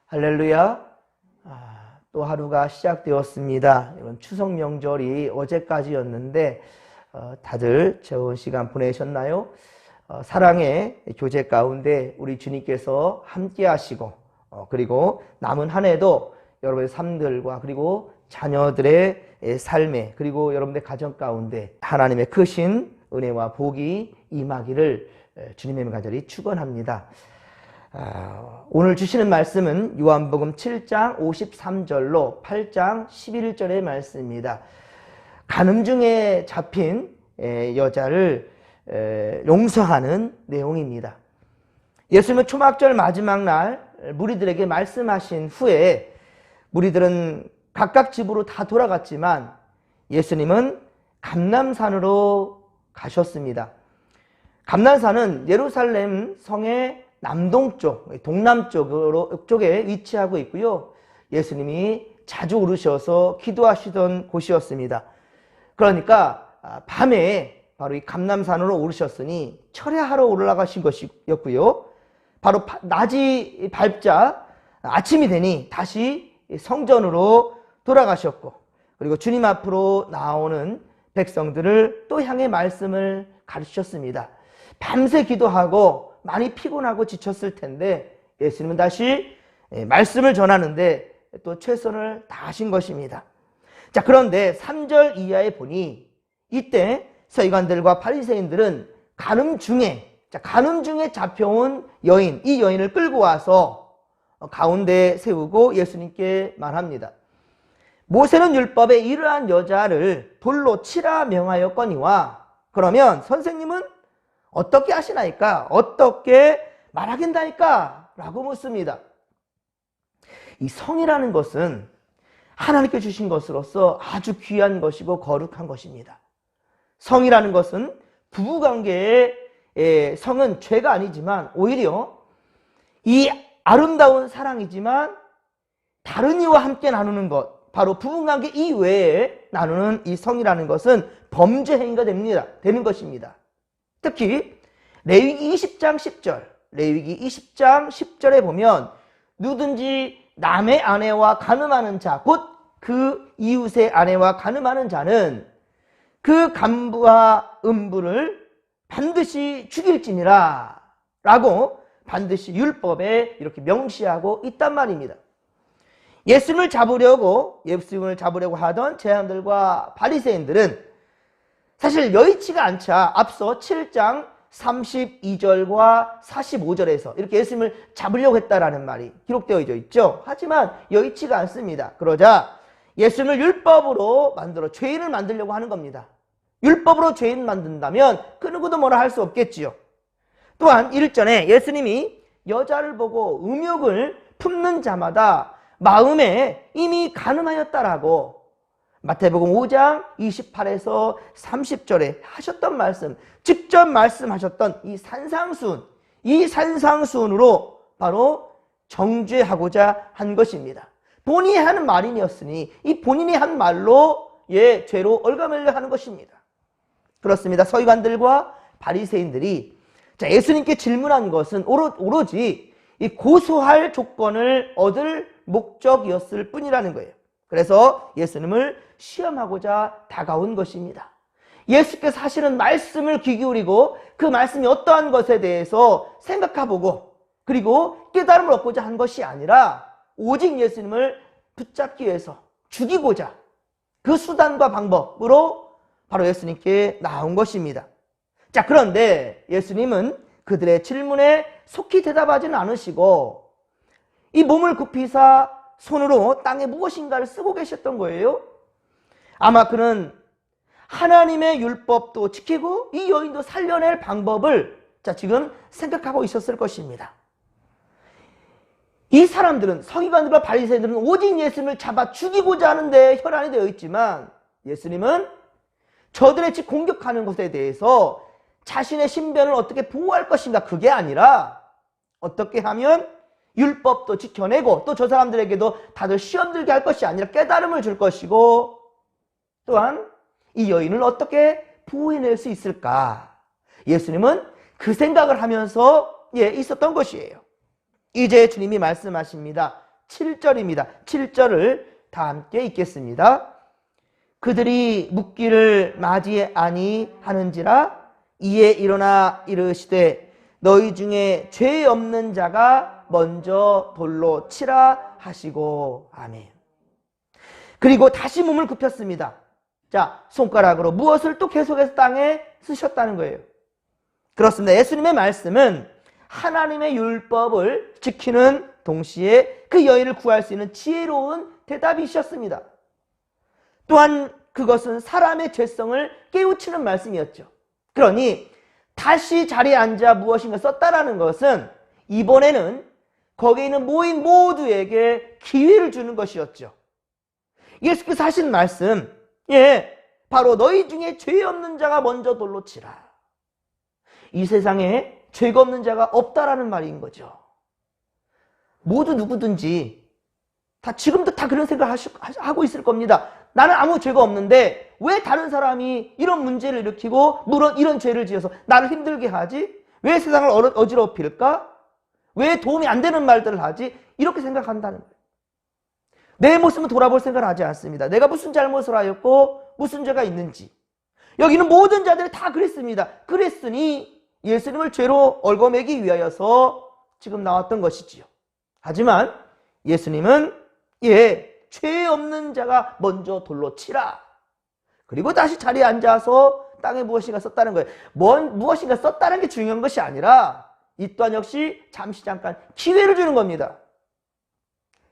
할렐루야. 또 하루가 시작되었습니다. 이번 추석 명절이 어제까지였는데 다들 좋은 시간 보내셨나요? 사랑의 교제 가운데 우리 주님께서 함께 하시고 그리고 남은 한 해도 여러분의 삶들과 그리고 자녀들의 삶에 그리고 여러분의 가정 가운데 하나님의 크신 은혜와 복이 임하기를 주님의 간절히 축원합니다. 오늘 주시는 말씀은 요한복음 7장 53절로 8장 11절의 말씀입니다. 간음 중에 잡힌 여자를 용서하는 내용입니다. 예수님은 초막절 마지막 날 무리들에게 말씀하신 후에 무리들은 각각 집으로 다 돌아갔지만 예수님은 감람산으로 가셨습니다. 감람산은 예루살렘 성의 남동쪽, 동남쪽으로 쪽에 위치하고 있고요. 예수님이 자주 오르셔서 기도하시던 곳이었습니다. 그러니까 밤에 바로 이 감람산으로 오르셨으니 철야하러 올라가신 것이었고요. 바로 낮이 밝자 아침이 되니 다시 성전으로 돌아가셨고, 그리고 주님 앞으로 나오는 백성들을 또 향해 말씀을 가르치셨습니다. 밤새 기도하고 많이 피곤하고 지쳤을 텐데 예수님은 다시 말씀을 전하는데 또 최선을 다하신 것입니다. 자, 그런데 3절 이하에 보니 이때 서기관들과 바리새인들은 간음 중에 잡혀온 여인, 이 여인을 끌고 와서 가운데 세우고 예수님께 말합니다. 모세는 율법에 이러한 여자를 돌로 치라 명하였거니와 그러면 선생님은 어떻게 하시나이까? 어떻게 말하겠나이까? 라고 묻습니다. 이 성이라는 것은 하나님께 주신 것으로서 아주 귀한 것이고 거룩한 것입니다. 성이라는 것은 부부관계의 성은 죄가 아니지만 오히려 이 아름다운 사랑이지만 다른 이와 함께 나누는 것, 바로 부부관계 이외에 나누는 이 성이라는 것은 범죄 행위가 되는 것입니다. 특히 레위기 20장 10절에 보면 누구든지 남의 아내와 간음하는 자, 곧 그 이웃의 아내와 간음하는 자는 그 간부와 음부를 반드시 죽일지니라 라고 반드시 율법에 이렇게 명시하고 있단 말입니다. 예수님을 잡으려고 하던 제사장들과 바리새인들은 사실 여의치가 않자 앞서 7장 32절과 45절에서 이렇게 예수님을 잡으려고 했다라는 말이 기록되어 있죠. 하지만 여의치가 않습니다. 그러자 예수님을 율법으로 만들어 죄인을 만들려고 하는 겁니다. 율법으로 죄인 만든다면 그 누구도 뭐라 할 수 없겠지요. 또한 1절에 예수님이 여자를 보고 음욕을 품는 자마다 마음에 이미 간음하였다라고 마태복음 5장 28에서 30절에 하셨던 말씀, 직접 말씀하셨던 이 산상수훈으로 바로 정죄하고자 한 것입니다. 본인이 하는 말이었으니 이 본인이 한 말로 죄로 얽어매려 하는 것입니다. 그렇습니다. 서기관들과 바리새인들이 예수님께 질문한 것은 오로지 이 고소할 조건을 얻을 목적이었을 뿐이라는 거예요. 그래서 예수님을 시험하고자 다가온 것입니다. 예수께서 하시는 말씀을 귀 기울이고 그 말씀이 어떠한 것에 대해서 생각해보고 그리고 깨달음을 얻고자 한 것이 아니라 오직 예수님을 붙잡기 위해서 죽이고자 그 수단과 방법으로 바로 예수님께 나온 것입니다. 자, 그런데 예수님은 그들의 질문에 속히 대답하지는 않으시고 이 몸을 굽히사 손으로 땅에 무엇인가를 쓰고 계셨던 거예요. 아마 그는 하나님의 율법도 지키고 이 여인도 살려낼 방법을 지금 생각하고 있었을 것입니다. 이 사람들은 서기관들과 바리새인들은 오직 예수님을 잡아 죽이고자 하는데 혈안이 되어 있지만 예수님은 저들의 집 공격하는 것에 대해서 자신의 신변을 어떻게 보호할 것인가, 그게 아니라 어떻게 하면 율법도 지켜내고 또 저 사람들에게도 다들 시험 들게 할 것이 아니라 깨달음을 줄 것이고 또한 이 여인을 어떻게 보호해낼 수 있을까, 예수님은 그 생각을 하면서 있었던 것이에요. 이제 주님이 말씀하십니다. 7절입니다. 7절을 다 함께 읽겠습니다. 그들이 묻기를 맞이하니 하는지라 이에 일어나 이르시되 너희 중에 죄 없는 자가 먼저 돌로 치라 하시고 아멘. 그리고 다시 몸을 굽혔습니다. 자, 손가락으로 무엇을 또 계속해서 땅에 쓰셨다는 거예요. 그렇습니다. 예수님의 말씀은 하나님의 율법을 지키는 동시에 그 여인을 구할 수 있는 지혜로운 대답이셨습니다. 또한 그것은 사람의 죄성을 깨우치는 말씀이었죠. 그러니 다시 자리에 앉아 무엇인가 썼다라는 것은 이번에는 거기에 있는 모인 모두에게 기회를 주는 것이었죠. 예수께서 하신 말씀, 바로 너희 중에 죄 없는 자가 먼저 돌로 치라. 이 세상에 죄가 없는 자가 없다라는 말인 거죠. 모두 누구든지 다 지금도 다 그런 생각을 하고 있을 겁니다. 나는 아무 죄가 없는데 왜 다른 사람이 이런 문제를 일으키고 물론 이런 죄를 지어서 나를 힘들게 하지? 왜 세상을 어지럽힐까? 왜 도움이 안 되는 말들을 하지? 이렇게 생각한다는 거예요. 내 모습은 돌아볼 생각을 하지 않습니다. 내가 무슨 잘못을 하였고 무슨 죄가 있는지. 여기는 모든 자들이 다 그랬습니다. 그랬으니 예수님을 죄로 얽어매기 위하여서 지금 나왔던 것이지요. 하지만 예수님은 죄 없는 자가 먼저 돌로 치라. 그리고 다시 자리에 앉아서 땅에 무엇인가 썼다는 거예요. 무엇인가 썼다는 게 중요한 것이 아니라 이 또한 역시 잠시 잠깐 기회를 주는 겁니다.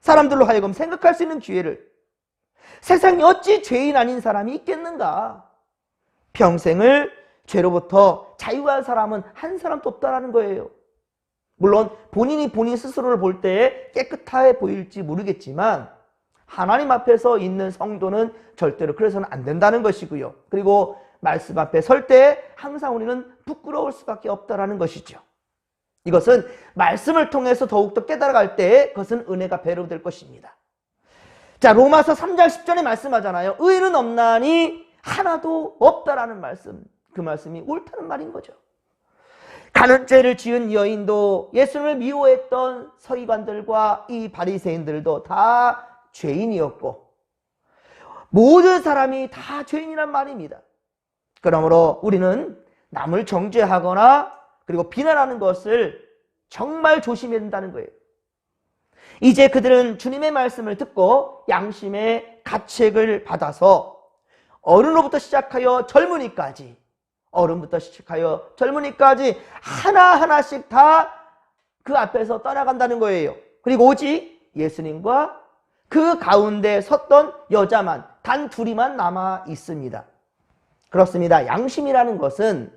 사람들로 하여금 생각할 수 있는 기회를. 세상에 어찌 죄인 아닌 사람이 있겠는가? 평생을 죄로부터 자유한 사람은 한 사람도 없다라는 거예요. 물론 본인이 본인 스스로를 볼 때 깨끗해 보일지 모르겠지만 하나님 앞에서 있는 성도는 절대로 그래서는 안 된다는 것이고요. 그리고 말씀 앞에 설 때 항상 우리는 부끄러울 수밖에 없다라는 것이죠. 이것은 말씀을 통해서 더욱더 깨달아갈 때 그것은 은혜가 배로 될 것입니다. 자, 로마서 3장 10절에 말씀하잖아요. 의인은 없나니 하나도 없다라는 말씀. 그 말씀이 옳다는 말인 거죠. 가는 죄를 지은 여인도 예수님을 미워했던 서기관들과 이 바리새인들도 다 죄인이었고 모든 사람이 다 죄인이란 말입니다. 그러므로 우리는 남을 정죄하거나 그리고 비난하는 것을 정말 조심해야 된다는 거예요. 이제 그들은 주님의 말씀을 듣고 양심의 가책을 받아서 어른으로부터 시작하여 젊은이까지 하나하나씩 다 그 앞에서 떠나간다는 거예요. 그리고 오직 예수님과 그 가운데 섰던 여자만 단 둘이만 남아 있습니다. 그렇습니다. 양심이라는 것은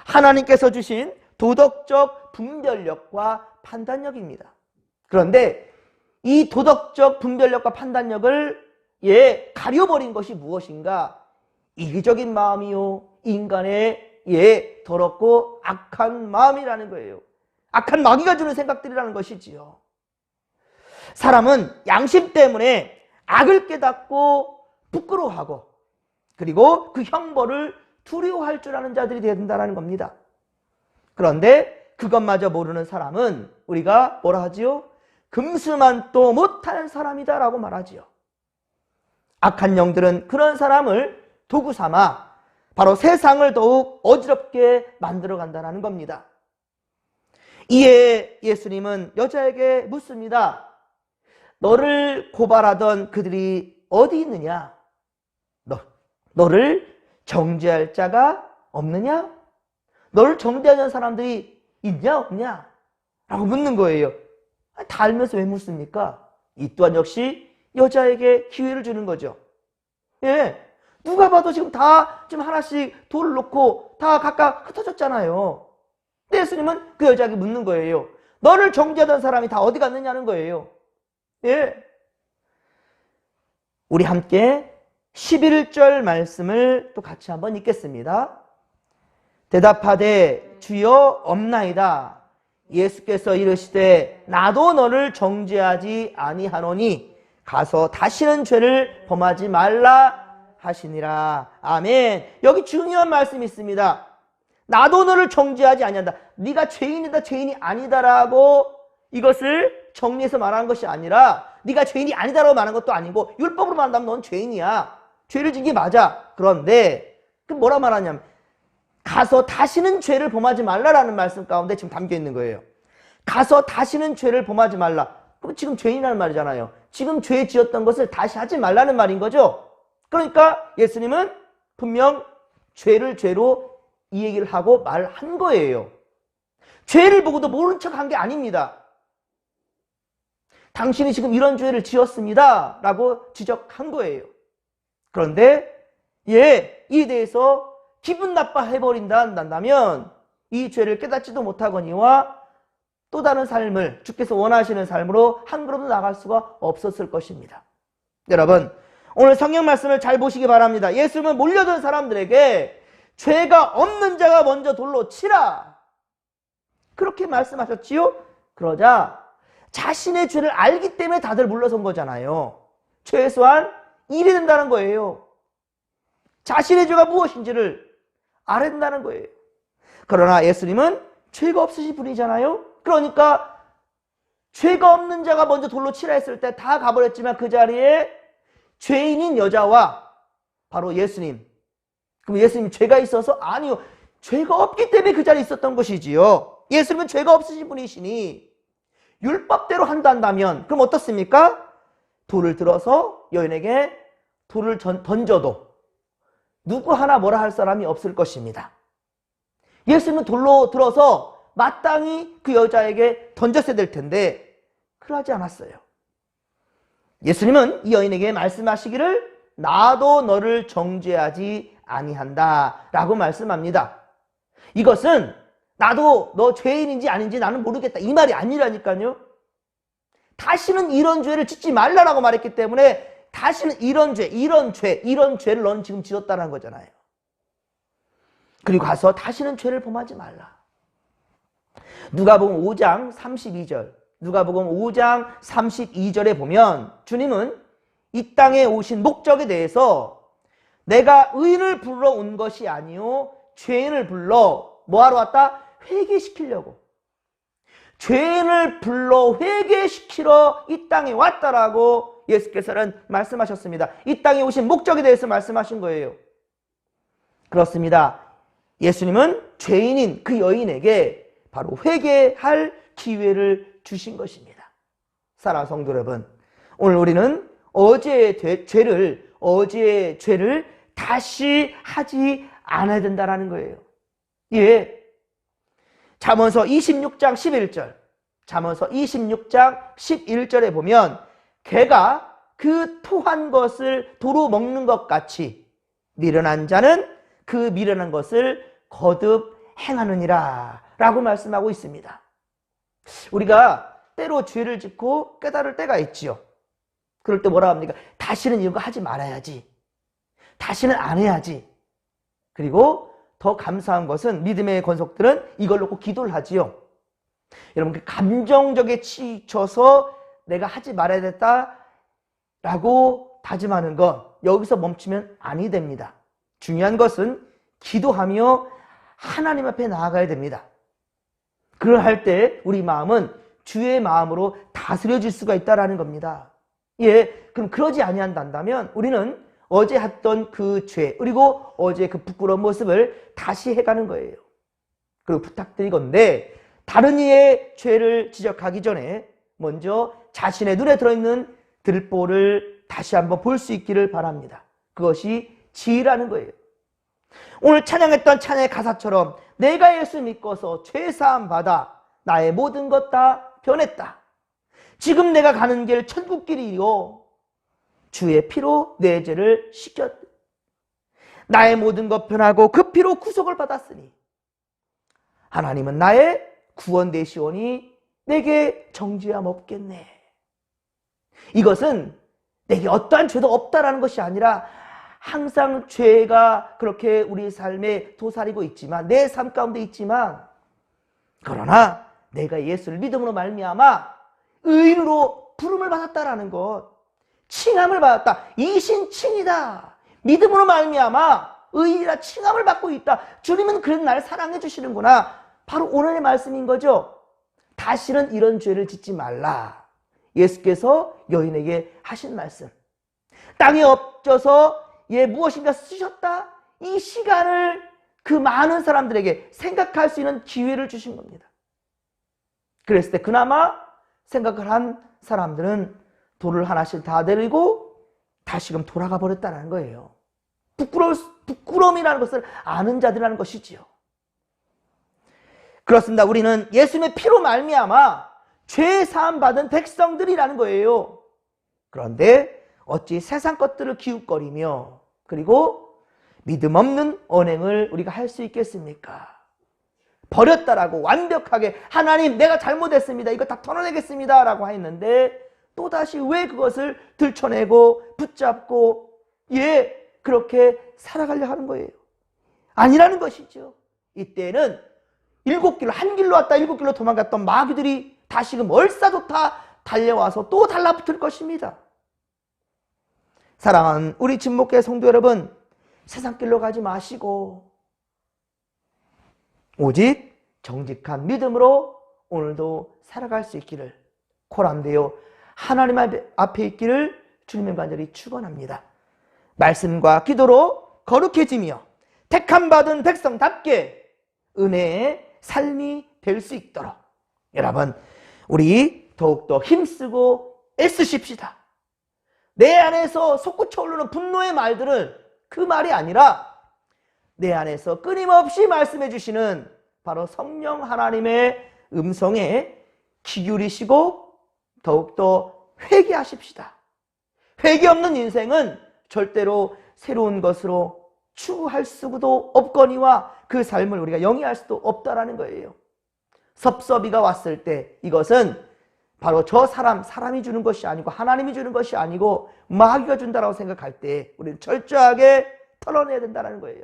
하나님께서 주신 도덕적 분별력과 판단력입니다. 그런데 이 도덕적 분별력과 판단력을 가려버린 것이 무엇인가? 이기적인 마음이요, 인간의 더럽고 악한 마음이라는 거예요. 악한 마귀가 주는 생각들이라는 것이지요. 사람은 양심 때문에 악을 깨닫고 부끄러워하고 그리고 그 형벌을 두려워할 줄 아는 자들이 되어야 된다는 겁니다. 그런데 그것마저 모르는 사람은 우리가 뭐라 하지요? 금수만도 못하는 사람이다라고 말하지요. 악한 영들은 그런 사람을 도구 삼아 바로 세상을 더욱 어지럽게 만들어 간다는 겁니다. 이에 예수님은 여자에게 묻습니다. 너를 고발하던 그들이 어디 있느냐? 너를 정죄할 자가 없느냐? 너를 정죄하는 사람들이 있냐 없냐? 라고 묻는 거예요. 다 알면서 왜 묻습니까? 이 또한 역시 여자에게 기회를 주는 거죠. 누가 봐도 지금 하나씩 돌을 놓고 다 각각 흩어졌잖아요. 근데 예수님은 그 여자에게 묻는 거예요. 너를 정죄하던 사람이 다 어디 갔느냐는 거예요. 우리 함께 11절 말씀을 또 같이 한번 읽겠습니다. 대답하되 주여 없나이다. 예수께서 이르시되 나도 너를 정죄하지 아니하노니 가서 다시는 죄를 범하지 말라 하시니라. 아멘. 여기 중요한 말씀이 있습니다. 나도 너를 정죄하지 아니한다. 네가 죄인이다 죄인이 아니다라고 이것을 정리해서 말하는 것이 아니라 네가 죄인이 아니다라고 말하는 것도 아니고 율법으로 말한다면 넌 죄인이야. 죄를 지은 게 맞아. 그런데 그 뭐라 말하냐면 가서 다시는 죄를 범하지 말라라는 말씀 가운데 지금 담겨 있는 거예요. 가서 다시는 죄를 범하지 말라. 그럼 지금 죄인이라는 말이잖아요. 지금 죄 지었던 것을 다시 하지 말라는 말인 거죠. 그러니까 예수님은 분명 죄를 죄로 이 얘기를 하고 말한 거예요. 죄를 보고도 모른 척한 게 아닙니다. 당신이 지금 이런 죄를 지었습니다 라고 지적한 거예요. 그런데 이에 대해서 기분 나빠해버린다 한다면 이 죄를 깨닫지도 못하거니와 또 다른 삶을 주께서 원하시는 삶으로 한 걸음도 나갈 수가 없었을 것입니다. 여러분 오늘 성경 말씀을 잘 보시기 바랍니다. 예수님은 몰려든 사람들에게 죄가 없는 자가 먼저 돌로 치라 그렇게 말씀하셨지요. 그러자 자신의 죄를 알기 때문에 다들 물러선 거잖아요. 최소한 일이 된다는 거예요. 자신의 죄가 무엇인지를 알아야 된다는 거예요. 그러나 예수님은 죄가 없으신 분이잖아요. 그러니까 죄가 없는 자가 먼저 돌로 치라 했을 때 다 가버렸지만 그 자리에 죄인인 여자와 바로 예수님. 그럼 예수님 죄가 있어서? 아니요. 죄가 없기 때문에 그 자리에 있었던 것이지요. 예수님은 죄가 없으신 분이시니 율법대로 한다면 그럼 어떻습니까? 돌을 들어서 여인에게 돌을 던져도 누구 하나 뭐라 할 사람이 없을 것입니다. 예수님은 돌로 들어서 마땅히 그 여자에게 던졌어야 될 텐데 그러지 않았어요. 예수님은 이 여인에게 말씀하시기를 나도 너를 정죄하지 아니한다 라고 말씀합니다. 이것은 나도 너 죄인인지 아닌지 나는 모르겠다 이 말이 아니라니까요. 다시는 이런 죄를 짓지 말라라고 말했기 때문에 다시는 이런 죄를 넌 지금 지었다는 거잖아요. 그리고 가서 다시는 죄를 범하지 말라. 누가복음 5장 32절 누가복음 5장 32절에 보면 주님은 이 땅에 오신 목적에 대해서 내가 의인을 불러 온 것이 아니요 죄인을 불러 뭐하러 왔다? 회개시키려고. 죄인을 불러 회개시키러 이 땅에 왔다라고 예수께서는 말씀하셨습니다. 이 땅에 오신 목적에 대해서 말씀하신 거예요. 그렇습니다. 예수님은 죄인인 그 여인에게 바로 회개할 기회를 주신 것입니다. 사랑하는 성도 여러분, 오늘 우리는 어제의 죄를 다시 하지 않아야 된다는 거예요. 잠언서 26장 11절 잠언서 26장 11절에 보면 개가 그 토한 것을 도로 먹는 것 같이 미련한 자는 그 미련한 것을 거듭 행하느니라 라고 말씀하고 있습니다. 우리가 때로 죄를 짓고 깨달을 때가 있지요. 그럴 때 뭐라 합니까? 다시는 이거 하지 말아야지. 다시는 안 해야지. 그리고 더 감사한 것은 믿음의 권속들은 이걸 놓고 기도를 하지요. 여러분 그 감정적에 치쳐서 내가 하지 말아야 됐다라고 다짐하는 것 여기서 멈추면 아니 됩니다. 중요한 것은 기도하며 하나님 앞에 나아가야 됩니다. 그럴 때 우리 마음은 주의 마음으로 다스려질 수가 있다는 겁니다. 그럼 그러지 아니한다면 우리는 어제 했던 그 죄 그리고 어제 그 부끄러운 모습을 다시 해가는 거예요. 그리고 부탁드리건대 다른 이의 죄를 지적하기 전에 먼저 자신의 눈에 들어있는 들보를 다시 한번 볼 수 있기를 바랍니다. 그것이 지혜라는 거예요. 오늘 찬양했던 찬양의 가사처럼 내가 예수 믿고서 죄사함 받아 나의 모든 것 다 변했다. 지금 내가 가는 길 천국길이요 주의 피로 내 죄를 씻겼다. 나의 모든 것 변하고 그 피로 구속을 받았으니 하나님은 나의 구원 되시오니 내게 정죄함 없겠네. 이것은 내게 어떠한 죄도 없다라는 것이 아니라 항상 죄가 그렇게 우리 삶에 도사리고 있지만 내 삶 가운데 있지만 그러나 내가 예수를 믿음으로 말미암아 의인으로 부름을 받았다라는 것, 칭함을 받았다. 이신칭이다. 믿음으로 말미암아 의인이라 칭함을 받고 있다. 주님은 그래도 나를 사랑해 주시는구나. 바로 오늘의 말씀인 거죠. 다시는 이런 죄를 짓지 말라. 예수께서 여인에게 하신 말씀. 땅이 엎져서 무엇인가 쓰셨다. 이 시간을 그 많은 사람들에게 생각할 수 있는 기회를 주신 겁니다. 그랬을 때 그나마 생각을 한 사람들은 돌을 하나씩 다 내리고 다시금 돌아가 버렸다는 거예요. 부끄러움이라는 것을 아는 자들이라는 것이지요. 그렇습니다. 우리는 예수님의 피로 말미암아 죄 사함 받은 백성들이라는 거예요. 그런데 어찌 세상 것들을 기웃거리며 그리고 믿음 없는 언행을 우리가 할 수 있겠습니까? 버렸다라고 완벽하게 하나님 내가 잘못했습니다. 이거 다 털어내겠습니다. 라고 했는데 또다시 왜 그것을 들춰내고 붙잡고 그렇게 살아가려 하는 거예요. 아니라는 것이죠. 이때는 7길로 한 길로 왔다 7길로 도망갔던 마귀들이 다시금 얼싸좋다 달려와서 또 달라붙을 것입니다. 사랑하는 우리 진목교회 성도 여러분, 세상길로 가지 마시고 오직 정직한 믿음으로 오늘도 살아갈 수 있기를 코람되어 하나님 앞에 있기를 주님의 간절히 축원합니다. 말씀과 기도로 거룩해지며 택함받은 백성답게 은혜의 삶이 될 수 있도록 여러분 우리 더욱더 힘쓰고 애쓰십시다. 내 안에서 솟구쳐 오르는 분노의 말들은 그 말이 아니라 내 안에서 끊임없이 말씀해 주시는 바로 성령 하나님의 음성에 귀 기울이시고 더욱더 회개하십시다. 회개 없는 인생은 절대로 새로운 것으로 추구할 수도 없거니와 그 삶을 우리가 영위할 수도 없다라는 거예요. 섭섭이가 왔을 때 이것은 바로 저 사람이 주는 것이 아니고 하나님이 주는 것이 아니고 마귀가 준다라고 생각할 때 우리는 철저하게 털어내야 된다는 거예요.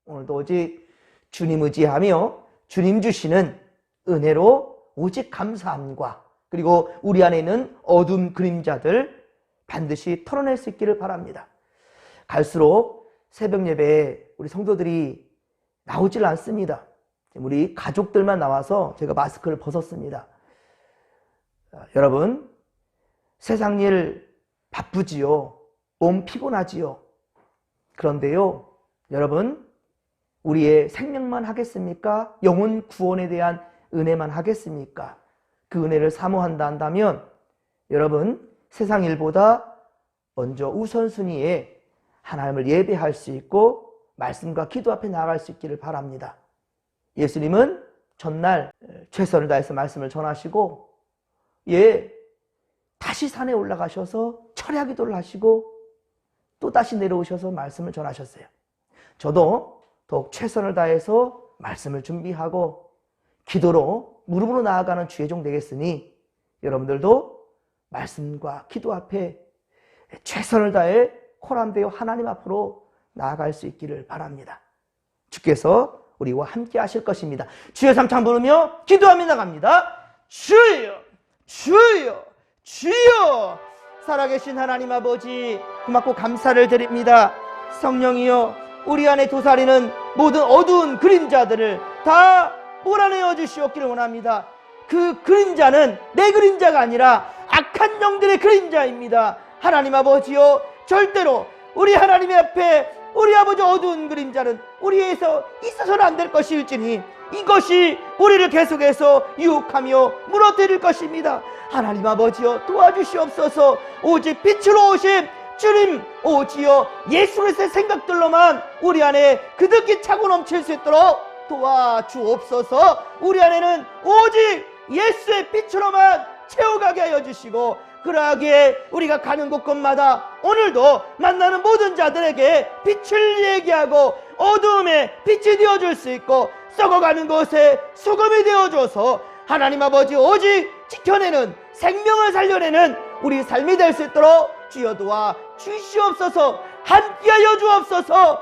오늘도 오직 주님 의지하며 주님 주시는 은혜로 오직 감사함과 그리고 우리 안에 있는 어둠 그림자들 반드시 털어낼 수 있기를 바랍니다. 갈수록 새벽 예배에 우리 성도들이 나오질 않습니다. 우리 가족들만 나와서 제가 마스크를 벗었습니다. 여러분, 세상 일 바쁘지요. 몸 피곤하지요. 그런데요, 여러분, 우리의 생명만 하겠습니까? 영혼 구원에 대한 은혜만 하겠습니까? 그 은혜를 사모한다 한다면 여러분, 세상 일보다 먼저 우선순위에 하나님을 예배할 수 있고 말씀과 기도 앞에 나아갈 수 있기를 바랍니다. 예수님은 전날 최선을 다해서 말씀을 전하시고 다시 산에 올라가셔서 철야 기도를 하시고 또 다시 내려오셔서 말씀을 전하셨어요. 저도 더욱 최선을 다해서 말씀을 준비하고 기도로 무릎으로 나아가는 주의 종 되겠으니 여러분들도 말씀과 기도 앞에 최선을 다해 코람되어 하나님 앞으로 나아갈 수 있기를 바랍니다. 주께서 우리와 함께 하실 것입니다. 주의 삼창 부르며 기도하며 나갑니다. 주여 주여 주여. 살아계신 하나님 아버지 고맙고 감사를 드립니다. 성령이여 우리 안에 도사리는 모든 어두운 그림자들을 다 몰아내어 주시옵기를 원합니다. 그 그림자는 내 그림자가 아니라 악한 영들의 그림자입니다. 하나님 아버지여 절대로 우리 하나님의 앞에 우리 아버지 어두운 그림자는 우리에서 있어서는 안 될 것일지니 이것이 우리를 계속해서 유혹하며 무너뜨릴 것입니다. 하나님 아버지여 도와주시옵소서. 오직 빛으로 오신 주님 오지여 예수 그리스도의 생각들로만 우리 안에 그득히 차고 넘칠 수 있도록 도와주옵소서. 우리 안에는 오직 예수의 빛으로만 채워가게 하여 주시고 그러하기에 우리가 가는 곳곳마다 오늘도 만나는 모든 자들에게 빛을 얘기하고 어두움에 빛이 되어줄 수 있고 썩어가는 곳에 소금이 되어줘서 하나님 아버지 오직 지켜내는 생명을 살려내는 우리 삶이 될 수 있도록 주여 도와 주시옵소서. 함께하여 주옵소서.